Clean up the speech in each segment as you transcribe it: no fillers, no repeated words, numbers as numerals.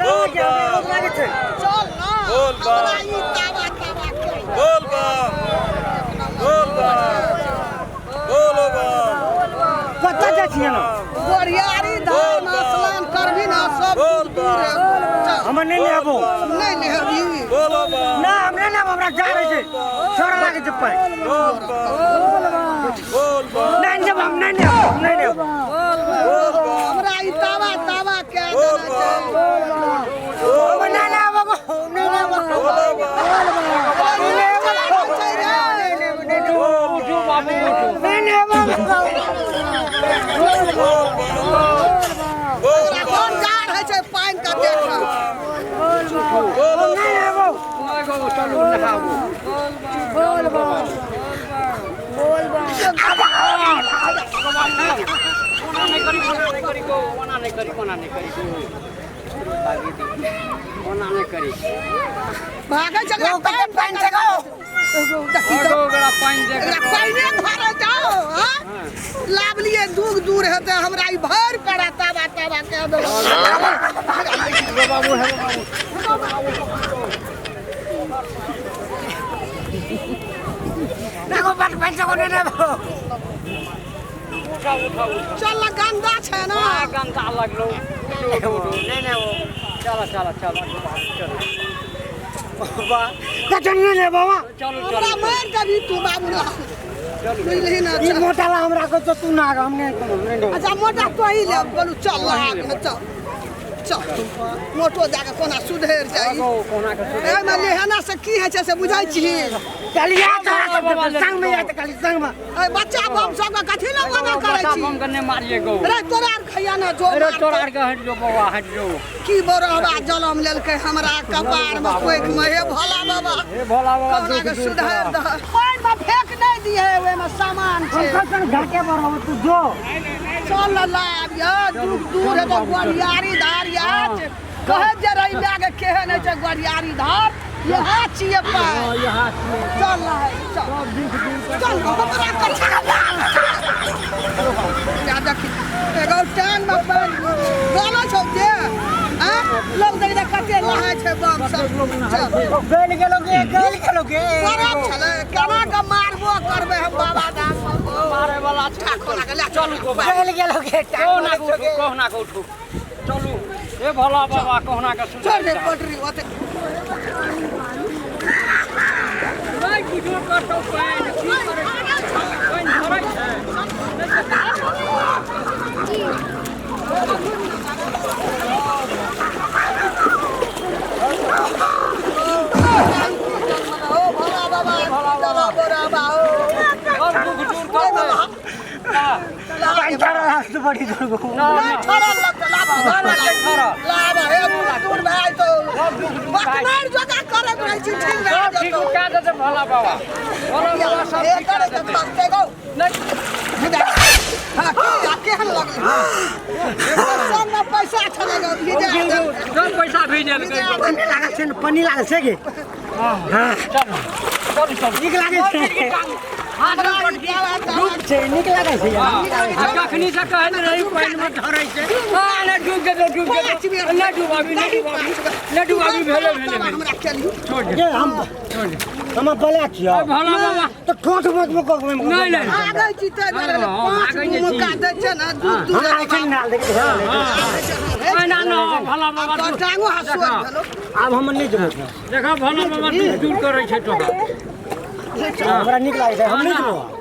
बोल बम चल ना बोल बम हमरा ई तावा बोल बम बोल बम बोलो बम कत्ता जाइ छियै ना गोरियारी धाम स्नान करबी ना सब बोल दूर है हम नहीं लेबो नहीं लेबी बोलो बम ना हम नहीं लेबो हमरा जा रहे छै छोरा लागे छै पाई बोल बम नहीं लेबो हम नहीं लेबो बोल बम हमरा ई तावा के बोल देना छै हम नहीं लेबो नहीं लेबो बोलो बम कौन जार है छै पानी का देखा भागे चला पानी जगो पानी भरे जाओ हां लाभ लिए दूर है तो हमरा ई भर पड़ा तावा के दो बाबू है देखो बात पैसा को नहीं लेबो चल गंदा छै ना गंदा लगलो नहीं लेबो चलो कतन नहीं लेबो हमरा मार देबी तू बाबू ना बुझली ना ई मोटा ला हमरा को तो तू ना हम नहीं अच्छा मोटा तो ही ले बोलू चल चल मोटो जाके कोना सुधर जाई ए में लेहना से की है छै से बुझाई छी चलिया संग में आते खाली संग में ए बच्चा बम सब का कथि ल मना करे छी बम करने मारिए गो रे तोरा खैया ना जो अरे तोरा के हट जो बाबा हट जो की बरहबा जलम लेलकै हमरा कपार में कोइक में हे भोला बाबा कोना के सुधर द पानी में फेंक नहीं दिए ओए में सामान छै कतन घाटे पर हो तू जो चल लाभ या दूर है तो गोरियारी धार यार कहे जे रही लागे केहन है छै गोरियारी धार यहाँ छिए पा यहाँ चल चल हमरा कछा या देखी एगो टैंक में पानी गाना छौ के हां लोग देख कते लहाय छै बम सब गल गेलोगे खराब छले केना के मारबो करबे हम बाबा दास मारे वाला ठाकुर के ले चलू गल गेलोगे कहना को उठो चलू ए भोला बाबा कहना के सुन चल रे पटरी ओते नहीं कुछो करतो पानी की करे पानी भरै छै ओ भोला बाबा भोला बाबा और दुख दूर कर दे पंचर रास्ते बड़ी दुर्गो छोरा लग लाभ लाभ हे दूर भाई तो बकमार जगह करे रही छी ठीक सब रह ठीक का दे भोला बाबा सब हे ठीक करे कर तो फंसते गो नहीं हां केहन लगे सब में पैसा चलेगा भेजा सब पैसा भेजल के पानी लागे छै के हां चल नीक लागे छै हाथ डूब छै नीक लागे छै कखनी से कहले रही पानी में धरै छै हां ना डूब के ना डूबाबी भेले हमरा चली छोड़ दे ये हम बला छियो भोला बाबा तो ठोठ मत को नहीं नहीं आगे जीते पांच मुका दे छै ना दूर हां छै नाल देख ना ना भोला बाबा तो टांगो हसुआ भेलो अब हम नहीं जब देखा भोला बाबा दूर करे छै टोका हमरा नीक लागे छै हम नहीं जब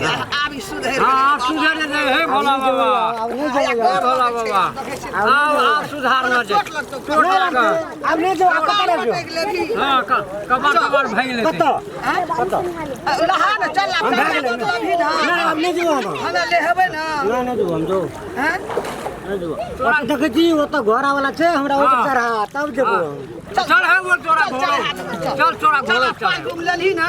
यार आबी सुधर हां सुधार दे हे भोला बाबा अब नहीं हे भोला बाबा आप सुधार न दे टोट लगा अब नहीं जब आप पकड़ जो हां कबार भाई ले कत लहा न चल हम भाग ले ना अब नहीं जब हम ले हेबे ना नहीं जब हम जो हैं देख जी वो तो घोड़ा वाला छे हमरा वो चढ़ा तब जब चल है वो तोरा घोड़ा चल तोरा घोड़ा चल घूम लेली ना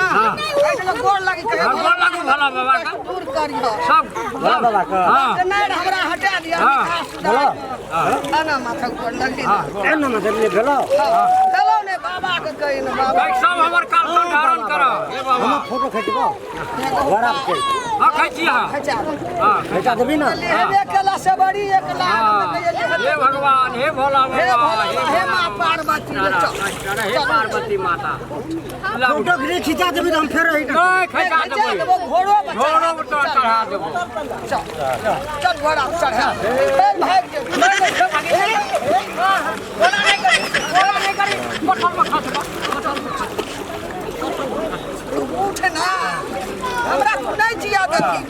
ऐसे गोड़ लगी कहे गोड़ लागू भोला बाबा का दूर करियो सब बाबा का नहीं हमरा हटा दिया बोलो ना माथा गोड़ लगी ए न मतलब ले भेलो चलो ने बाबा के कहि न बाबा भाई सब हमर काल धारण करो हे बाबा हम फोटो खींचबो घोड़ा पे हां खैची हां हां भेजा देबी ना एक केला से बड़ी एक लाख हे भगवान हे भोला बाबा हे तारा हे पार्वती माता फोटो खींचा देबे हम फेर रही खचा देबो घोड़ो घोड़ो पर चढ़ा देबो चल घोड़ा चढ़ा भाग नहीं करी उठ ना हमरा नहीं जिया देखी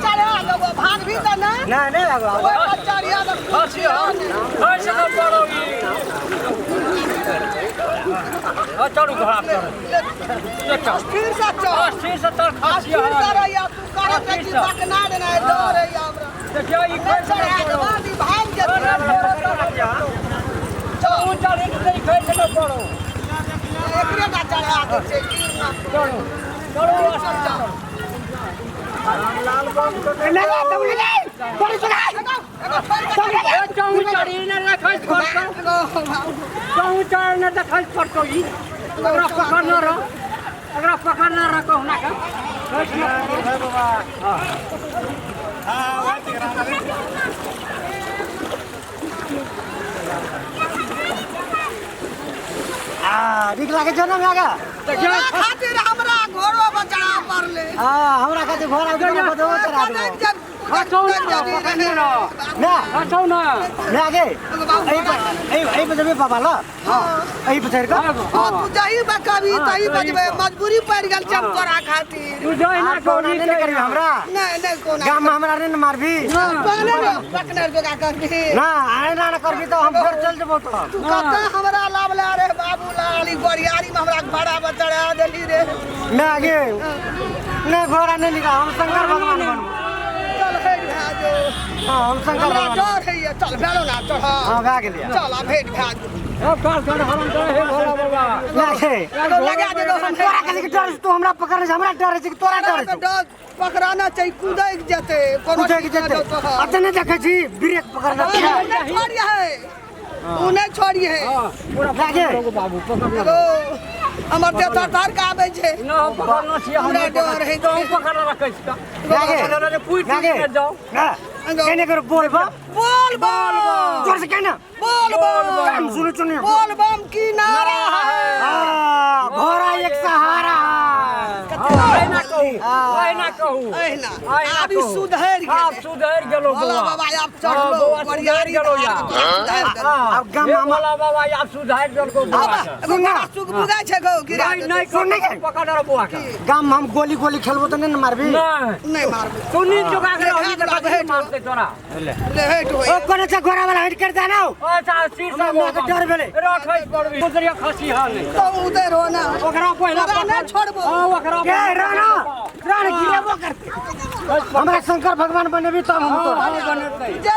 चढ़ा देबो भाग भी त ना नहीं लगवा ओए चढ़िया द खसी ऐसे न पड़ोगी चढ़ू घोड़ा पर फिर से चढ़ अस्थिर से चढ़ खसी फिर से या तू करे त की पकना देना है डर है हमरा देखियो ई कैसे चढ़ा देबो दी भाग जत चल चढ़े नहीं कैसे न पड़ो एकरे का चढ़ा दे छै गिरना चढ़ो चढ़ो लाल बम तो लगा तुम नहीं बड़ी चढ़ा चाहू चढ़ी न रखै पड़तो चाहू चढ़ न देखै पड़तो ई अगरा पकड़ना रखो ना का ठीक लागे जन्म आगा खातिर हमरा घोड़ो बचड़ा पड़ले हमरा खातिर घोड़ा दो चढ़ा दो खचौ ना ले आगे ए बजबे बाबा ल ए बजर का हां तू जाई बा कभी तई बजबे मजबूरी पड़ गेल चम तोरा खातिर तू जाई ना कोना नहीं करी हमरा नहीं कोना गाम में हमरा ने मारबी पकनर जोगा करबी ना आए ना करबी तो हम फिर चल जबो तो तू कत हमरा लावला रे बाबू लाली गोरियारी में हमरा भाड़ा बचड़ा देली रे मैं आगे नहीं घोड़ा नहीं निका हम शंकर भगवान बनू चल हे भाजो हां हम शंकर हमरा भगवान डर है ये चल भेलो ना चढ़ हां भाग लिया चल आ भेट भाग अब काल कर हरम करे हे भोला बाबा लागे लगा दे दो हम तोरा कहे कि डर तू हमरा पकड़ हमरा डर है कि तोरा डर है डर पकड़ाना चाहिए कूदे जते कोनो पूछे कि जते अतने देखे छी ब्रेक पकड़ना छोड़िए है तू नहीं छोड़िए लागे बाबू पकड़ हेलो हमर देता तार का आबै छै ना पकड़ना छी हमरा डर है तो पकड़ रखै छी लागे पूछ के जाओ ना कहने कर बोल बा बोल बोल जोर से कहना बोल बोल हम सुनो सुनिए बोल बम की नारा है घोड़ा एक सहारा आय ना कहू एहना अभी सुधर आप सुधर गेलो भोला बाबा आप चढ़लो बरियारी गेलो या अब गम भोला बाबा आप सुधर गेलो बुआ सुना सुख बुझाय छै गो गिरा नहीं सुन नहीं पकड़ रे बुआ के गाम हम गोली गोली खेलबो तो नहीं मारबी नहीं मारबे तू नी जोगा के रही तो मारते तोरा ले हेट होई ओ कोने से घोड़ा वाला हट कर जाना अच्छा सिर से डर भेले रखै पड़बी दूसरिया खसी हाल नहीं तो उधर हो ना ओकरा पहिला ना छोड़बो ओकरा के राणा गिरेबो करते हमरा शंकर भगवान बनेबी तब हम तो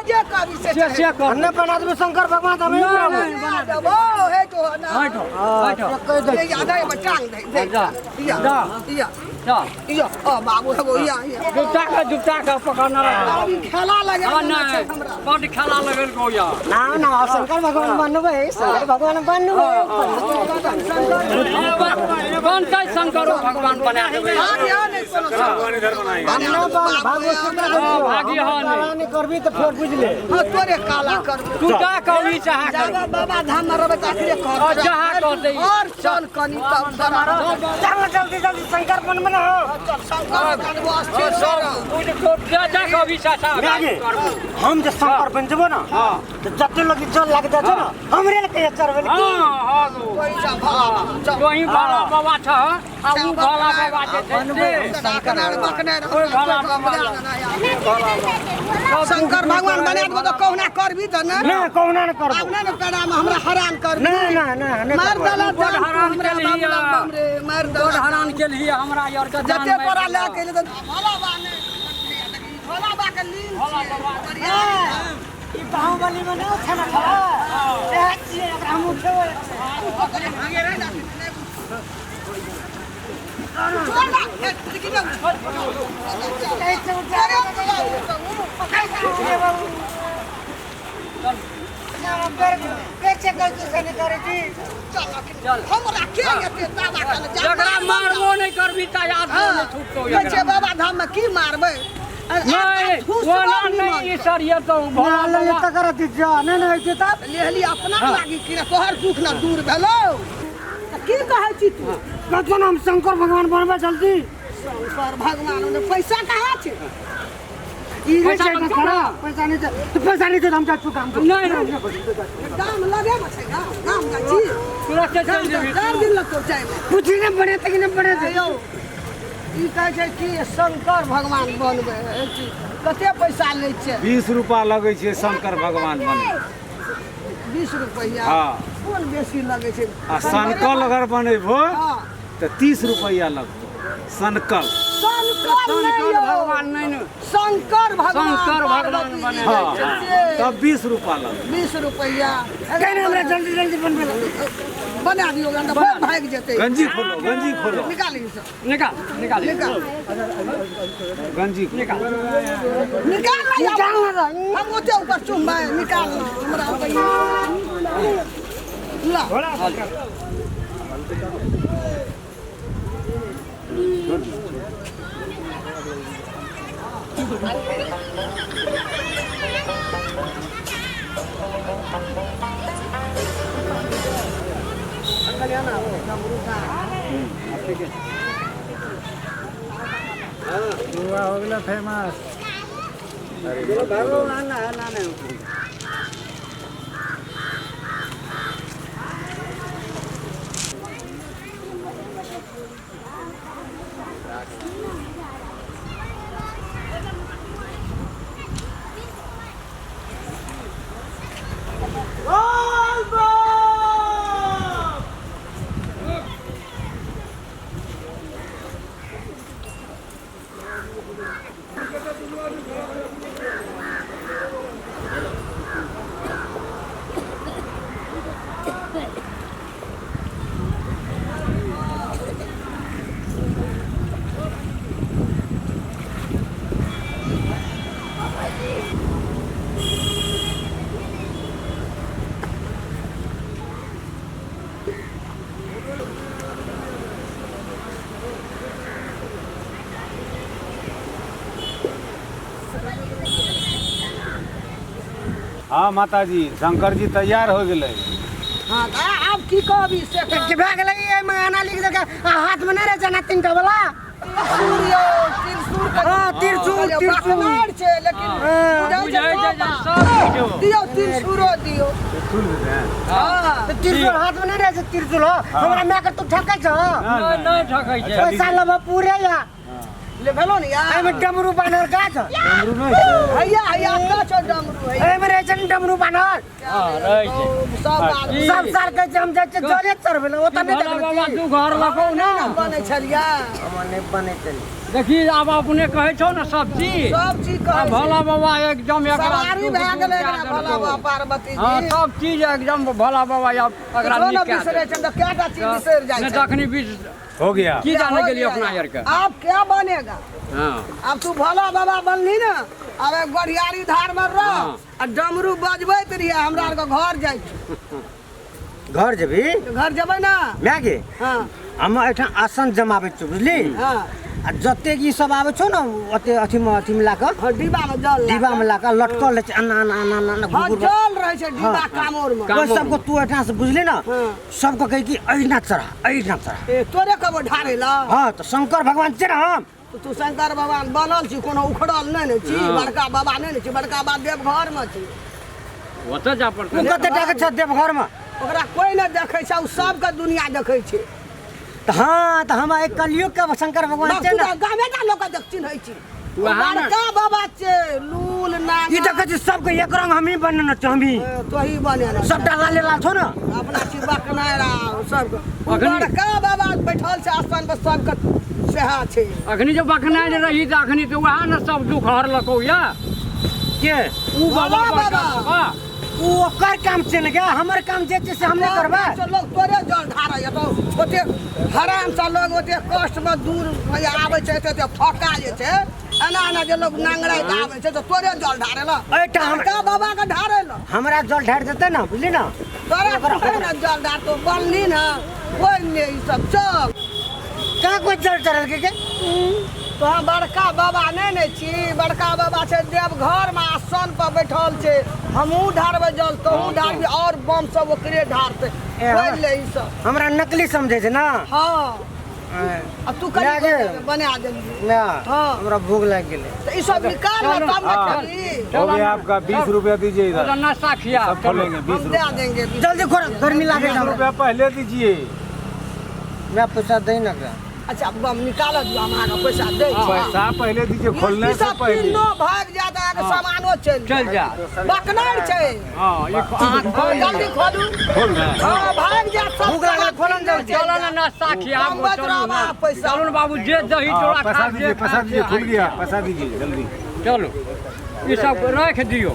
जे कभी से से कर अन्य बना देबे शंकर भगवान हम ही बना देबो हेट हो ना हटो ये याद है बचांग दे जा या जा या जा या ओ बाबू है वो या जुटा का पकड़ना अभी खेला लगे ना बड़ खेला लगल को या ना शंकर भगवान बनबे शंकर भगवान बनबे बनतै शंकर भगवान बना देबै हां या नहीं कोनो अन्ना भागो शंकर भागी हां नहीं करबी तो फिर बुझ ले हां तोरे काला कर तू जा कौनी चाह कर जावा बाबा धाम में रहबे ताकरे कर चाह कर दे और चल कनी तब समारो चल जल्दी जल्दी शंकर बन बना चल शंकर बनबो अस्थिर जा कभी चाचा हम जे शंकर बन जबो ना तो जते लगी जल लाग जाते ना हमरे ले कहे चरबे हां पैसा भला चल वही भोला बाबा छ आ उ भोला बाबा जे शंकर भगवान बना देबो तो कहना करबी त ना ना कहना न करबो अब ना पेड़ा में हमरा हरान कर ना मार दला बड़ हरान के लिए मार बड़ दला हरान के लिए हमरा यार का जते परा ले के ले भोला बाने भोला बा के लीन बढ़िया ई बाहुबली में ना खाना खा ए छिए एकरा हम उठे भागे रे ना जकरा मारबो नहीं करबी त याद नहीं छूटतो बाबा धाम में की मारबे नहीं वो ना नहीं सर ये तो भोला ले बाबा तकर दीजिए नहीं नहीं होते तब लेहली अपना लागी कि तोहर दुख ना दूर भेलो की कहै छी तू कथन हम शंकर भगवान बनबे जल्दी शंकर भगवान ने पैसा कहाँ छै ई रे पैसा छै कथी खड़ा करा? पैसा नहीं तो हम जा चुका हम नहीं नहीं दाम लगे में छै दाम जा छी तुरंत से चल जेबी 4 दिन लगतो जाय में कुछ नहीं बने तक नहीं बने थे यौ ई कहै छै कि शंकर भगवान बनबै कते पैसा लै छै 20 रुपया लगे छै शंकर भगवान बने 20 रुपया हाँ। कोन बेसी लगे छै आ सनकल अगर बनेबो हाँ तो 30 रुपया लगतो सनकल शंकर भगवान नहीं न शंकर भगवान शंकर भगवान बने हाँ तब 20 रुपया लगतो 20 रुपया कहने हमरा जल्दी जल्दी बनबे बना दियो गंदा बहुत भाग जेतै गंजी खोलो निकाली सब निकाल निकाल निकाल गंजी खोलो। निकाल निकाल ना हम ओते ऊपर चुम्बा निकाल ना हमरा ला हो गया फेमस हाँ माता जी शंकर जी तैयार हो गए हां अब की कहबी से के भाग लगी ए माना लिख दे हाथ में नहीं रह जाना तीनटा वाला सूर्य त्रिशूल का हाँ, त्रिशूल, त्रिशूल। बाकनार छै लेकिन बुझाइ छै जे सब दियो दियो त्रिशूलो दियो हां त्रिशूल हाथ में नहीं रह जा त्रिशूल हो हमरा में के तू ठकै छ नहीं नहीं ठकै छै पैसा लब पूरे या ले भेलो ने यार आई में डमरू बानर का छ हैया हैया का छ डमरू है आई में रह जन डमरू बानर हां रहै छै सब आदमी सब साल के हम जाय छ जोरे चढ़बे ओ त नहीं भोला बाबा देखबे तू घर लखौ ना बनै छलिया हमने बने चली देखी अब अपने कहै छौ ना सब चीज सब चीज आ कहै भोला बाबा एकदम एकरा सवारी भए गेलै एकरा भोला बाबा पार्वती जी हां सब चीज एकदम भोला बाबा अब एकरा जो न निकाल बिसरे छै त केटा चीज बिसर जाइ नहीं छै तखनी बीच हो गया की जाने हो के लिए गया अपना यार। यार का अब क्या बनेगा हां अब तू भोला बाबा बनली ना अब एक गढ़ियारी धार में रह हाँ। आ डमरू बजबैत रहिए हमरा आर के घर जाइ छी घर जेबी घर जेबै ना मैं गे हाँ हम एठा आसन जमाबे छ बुझली हाँ आ जते की सब आवे छौ न ओते अथी में लाकर हाँ, डिब्बा में जल ला। डिब्बा में लाकर लटकल छै अन्ना अन्ना अन्ना अन्ना हाँ गुगुर जल रहे छै डिब्बा कामोर में वो सबको तू एठा से बुझली ना हाँ। सबको कही कि अहिना चढ़ा ए तोरे कबो ढारे ला हाँ तो शंकर भगवान छै ना हम तू शंकर भगवान बनल छी कोनो उखड़ल नहीं ने छी बड़का बाबा नहीं ने छी बड़का बाबा देव घर में छी ओतऽ जा तू पड़तै कते टाके छ देवघर में ओकरा कोई न देखे छै उ सबके दुनिया देखे छै तो हाँ तो हम एक कलयुग के शंकर भगवान छै ना गामे का लोग के चिन्है छी वहाँ ना। बड़का बाबा छै लूल नाग ई देखे छी सबके एक रंग हम ही बनना छ हम ही तो ही बने ना सब डाला ले ला छौ ना अपना चिबा कनारा सब अखनी- बड़का बाबा बैठल छै आसन पर सबके सेहा छै अखनी जो बखनाइ जे रही त अखनी तो वहाँ न सब दुख हरलकौ या के ऊ बाबा बड़का बाबा ऊ ओकर काम छै ना क्या हमर काम जे छै से हम नहीं करबा तो लोग तोरे जल ढारै तो ओते हराम सा लोग ओते कष्ट में दूर भैया आबै छै ते फका जे छै एना एना जे लोग नांगराइ के आबै छै तो तोरे जल ढारै ला एटा हम- बड़का बाबा के ढारै ला हमरा जल ढार देते ना बुझली ना तोरा पर ना जल ढार तो बनली ना कोई ने ई सब चल कहाँ कोई जल चढ़ल के तो हम बड़का बाबा नहीं छी, बड़का बाबा छै देवघर में आसन पर बैठल छै, हमहूँ ढारबै जल, तोहूँ ढारबी, और बम सब ओकरे ढारतै। बोल ले ई सब। हमरा नकली समझे छै ना। हाँ आ तू कहीं लागे। बना देंगे। ना हाँ। हमरा भूख लग गेलै। तो ये सब निकाल लो तब ना हाँ। चली। हो गया आपका 20 रुपया दीजिए इधर चलो नाश्ता खिया सब खोलेंगे 20 हम दे रुपया देंगे। जल्दी खोल, गर्मी लागे 20 रुपया पहले दीजिए। मैं पैसा दे ना का। अच्छा बम निकालो जो हमारा पैसा दे। पैसा पहले दीजिए खोलने से पहले। तीनों भाग जाता है, सामानो चल जा बकनार छै। हाँ ये जल्दी खोलू। खोल रहे हैं हाँ भाग जा सब। भूख लागल, खोलन जल्दी। चलो ना नाश्ता खिया हम बच रहा बा पैसा। चलो बाबू जे दही हाँ, चोड़ा पैसा खा दीजिए पैसा दीजिए खुल गया पैसा दीजिए जल्दी। चलो ये सब रख दियो।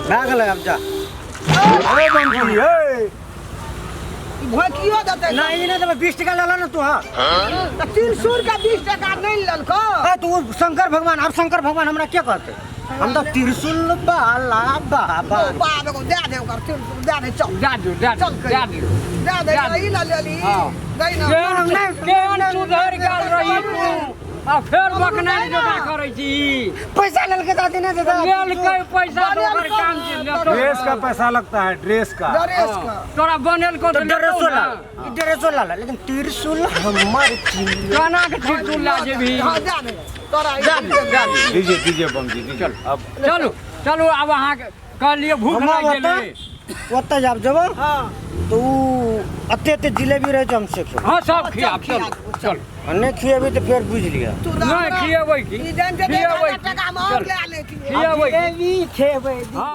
भाग ले अब जा। अरे बंजी ए भोकियो देते ना ई ना तो 20 टका लेला ना तू। हां तो 300 का 20 टका नहीं ललको। ए तू शंकर भगवान, अब शंकर भगवान हमरा क्या कहते? हम तो त्रिशूल बाला बाबा। बाबा को दे दे ओकर 300 दे दे चल। जा दो जा दो चल जा दो दे दे ई ला ले ली। हाँ। दे ना। केहन सुधर गेल रही तू आ फिर बकनाई जोगा करै छी। पैसा लेल के दादी ने देता। लेल के पैसा दोकर काम छी ले तो ड्रेस का पैसा लगता है ड्रेस का। ड्रेस का। तोरा बनेल को तो तो त्रिशूल ला, त्रिशूल ला, लेकिन त्रिशूल हमर की। गाना के त्रिशूल ला जे भी हाँ दे दे तोरा जा दे दीजिए दीजिए बंजी दीजिए अब चलो चलो अब अहाँ कह लिए भूख लग गेलै। ओतऽ जाब जब हाँ तो अते जिलेबी रहे हम से खेब। हाँ सब खिया चलो चल नहीं खिएबी तो फिर बुझ लिया। तू नहीं खिएबै की ई जन के खिएबै 1000 टका में और ले ले खिएबै जिलेबी खेबै। हाँ